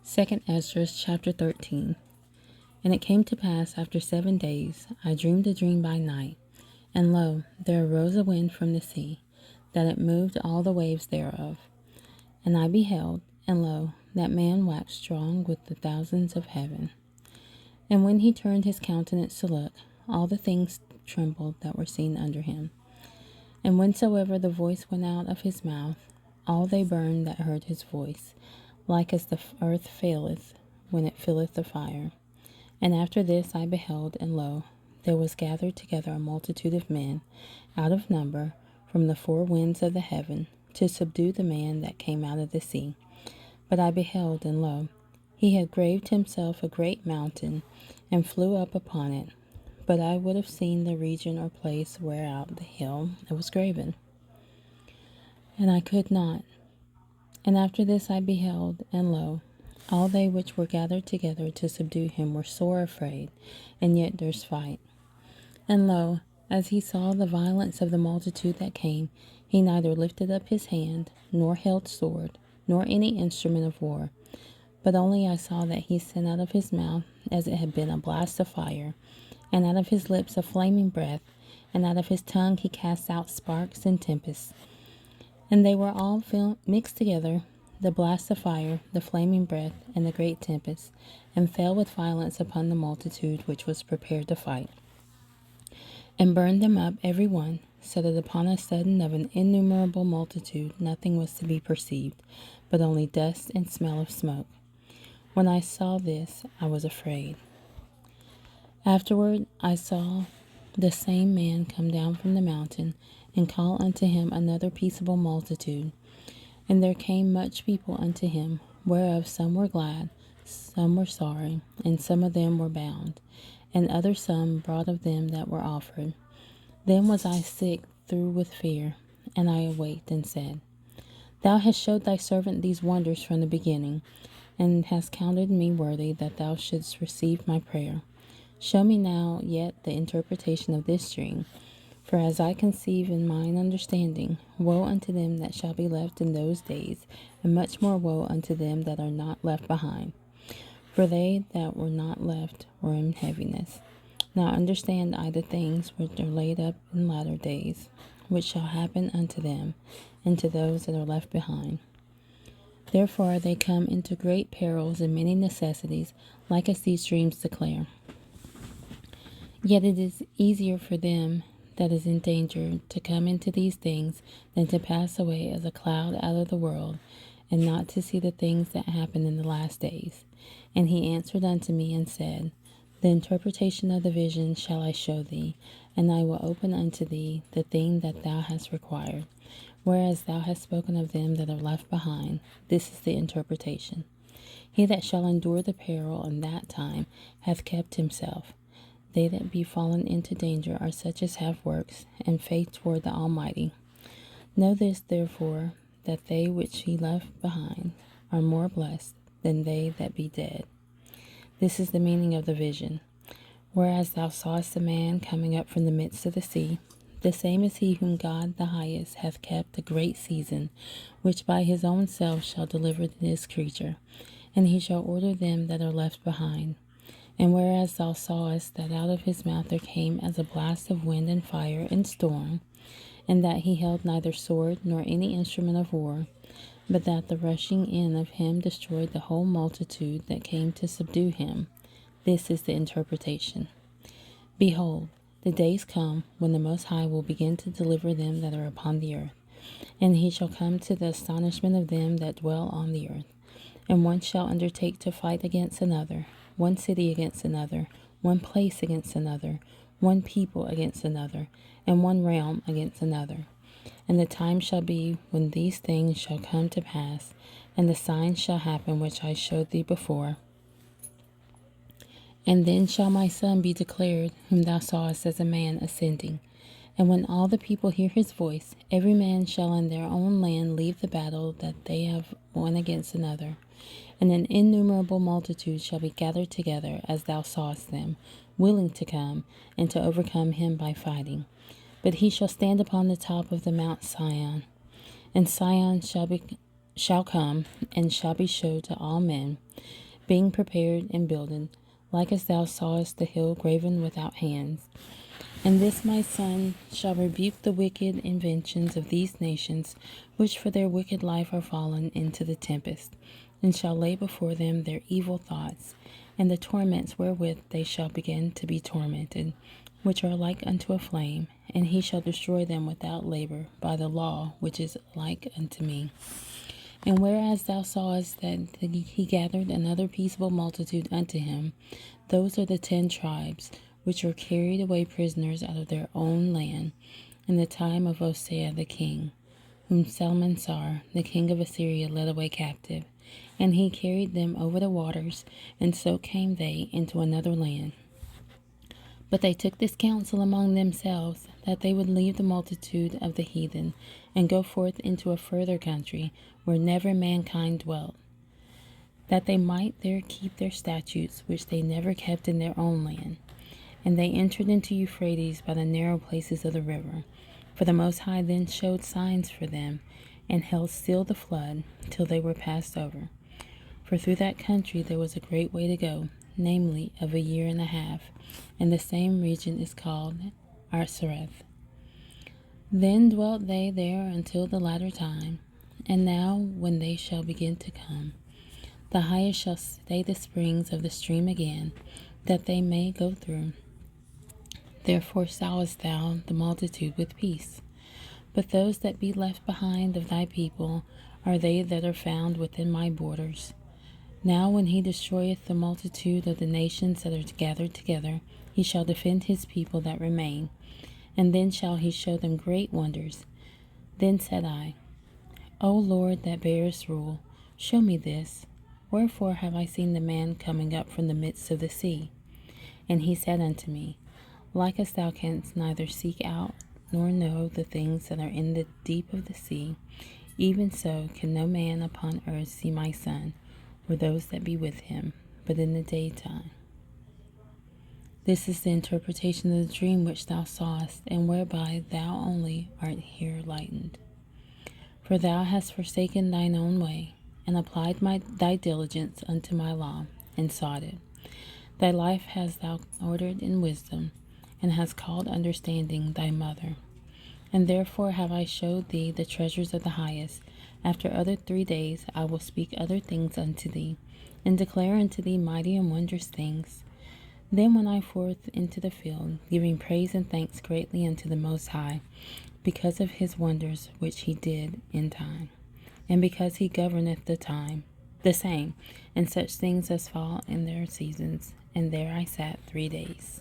2nd Esdras Chapter 13. And it came to pass after 7 days, I dreamed a dream by night, and lo, there arose a wind from the sea, that it moved all the waves thereof. And I beheld, and lo, that man waxed strong with the thousands of heaven. And when he turned his countenance to look, all the things trembled that were seen under him. And whensoever the voice went out of his mouth, all they burned that heard his voice, like as the earth faileth when it filleth the fire. And after this I beheld, and lo, there was gathered together a multitude of men, out of number, from the four winds of the heaven, to subdue the man that came out of the sea. But I beheld, and lo, he had graved himself a great mountain, and flew up upon it. But I would have seen the region or place whereout the hill it was graven, and I could not. And after this I beheld, and lo, all they which were gathered together to subdue him were sore afraid, and yet durst fight. And lo, as he saw the violence of the multitude that came, he neither lifted up his hand, nor held sword, nor any instrument of war. But only I saw that he sent out of his mouth as it had been a blast of fire, and out of his lips a flaming breath, and out of his tongue he cast out sparks and tempests. And they were all mixed together, the blast of fire, the flaming breath, and the great tempest, and fell with violence upon the multitude which was prepared to fight, and burned them up every one, so that upon a sudden of an innumerable multitude nothing was to be perceived, but only dust and smell of smoke. When I saw this, I was afraid. Afterward I saw the same man come down from the mountain, and call unto him another peaceable multitude. And there came much people unto him, whereof some were glad, some were sorry, and some of them were bound, and other some brought of them that were offered. Then was I sick through with fear, and I awaked and said, Thou hast showed thy servant these wonders from the beginning, and hast counted me worthy that thou shouldst receive my prayer. Show me now yet the interpretation of this dream. For as I conceive in mine understanding, woe unto them that shall be left in those days, and much more woe unto them that are not left behind. For they that were not left were in heaviness. Now understand I the things which are laid up in latter days, which shall happen unto them, and to those that are left behind. Therefore they come into great perils and many necessities, like as these dreams declare. Yet it is easier for them that is in danger to come into these things than to pass away as a cloud out of the world, and not to see the things that happen in the last days. And he answered unto me and said, The interpretation of the vision shall I show thee, and I will open unto thee the thing that thou hast required. Whereas thou hast spoken of them that are left behind, this is the interpretation. He that shall endure the peril in that time hath kept himself. They that be fallen into danger are such as have works and faith toward the Almighty. Know this therefore, that they which he left behind are more blessed than they that be dead. This is the meaning of the vision. Whereas thou sawest a man coming up from the midst of the sea, the same is he whom God the highest hath kept a great season, which by his own self shall deliver this creature, and he shall order them that are left behind. And whereas thou sawest that out of his mouth there came as a blast of wind and fire and storm, and that he held neither sword nor any instrument of war, but that the rushing in of him destroyed the whole multitude that came to subdue him, this is the interpretation. Behold, the days come when the Most High will begin to deliver them that are upon the earth, and he shall come to the astonishment of them that dwell on the earth. And one shall undertake to fight against another, one city against another, one place against another, one people against another, and one realm against another. And the time shall be when these things shall come to pass, and the signs shall happen which I showed thee before. And then shall my Son be declared, whom thou sawest as a man ascending. And when all the people hear his voice, every man shall in their own land leave the battle that they have one against another. And an innumerable multitude shall be gathered together, as thou sawest them, willing to come, and to overcome him by fighting. But he shall stand upon the top of the Mount Sion, and Sion shall be shall come, and shall be showed to all men, being prepared and builded, like as thou sawest the hill graven without hands. And this my son shall rebuke the wicked inventions of these nations, which for their wicked life are fallen into the tempest, and shall lay before them their evil thoughts, and the torments wherewith they shall begin to be tormented, which are like unto a flame, and he shall destroy them without labor by the law which is like unto me. And whereas thou sawest that he gathered another peaceable multitude unto him, those are the 10 tribes, which were carried away prisoners out of their own land, in the time of Hosea the king, whom Salmansar the king of Assyria led away captive. And he carried them over the waters, and so came they into another land. But they took this counsel among themselves, that they would leave the multitude of the heathen, and go forth into a further country, where never mankind dwelt, that they might there keep their statutes, which they never kept in their own land. And they entered into Euphrates by the narrow places of the river. For the Most High then showed signs for them, and held still the flood, till they were passed over. For through that country there was a great way to go, namely of 1.5 years, and the same region is called Arsareth. Then dwelt they there until the latter time, and now when they shall begin to come, the highest shall stay the springs of the stream again, that they may go through. Therefore sawest thou the multitude with peace. But those that be left behind of thy people are they that are found within my borders. Now when he destroyeth the multitude of the nations that are gathered together, he shall defend his people that remain, and then shall he show them great wonders. Then said I, O Lord that bearest rule, show me this. Wherefore have I seen the man coming up from the midst of the sea? And he said unto me, like as thou canst neither seek out nor know the things that are in the deep of the sea, even so can no man upon earth see my son, or those that be with him, but in the daytime. This is the interpretation of the dream which thou sawest, and whereby thou only art here lightened. For thou hast forsaken thine own way, and applied thy diligence unto my law, and sought it. Thy life hast thou ordered in wisdom, and hast called understanding thy mother. And therefore have I showed thee the treasures of the highest. After other 3 days I will speak other things unto thee, and declare unto thee mighty and wondrous things. Then went I forth into the field, giving praise and thanks greatly unto the Most High, because of his wonders which he did in time, and because he governeth the same, and such things as fall in their seasons. And there I sat 3 days.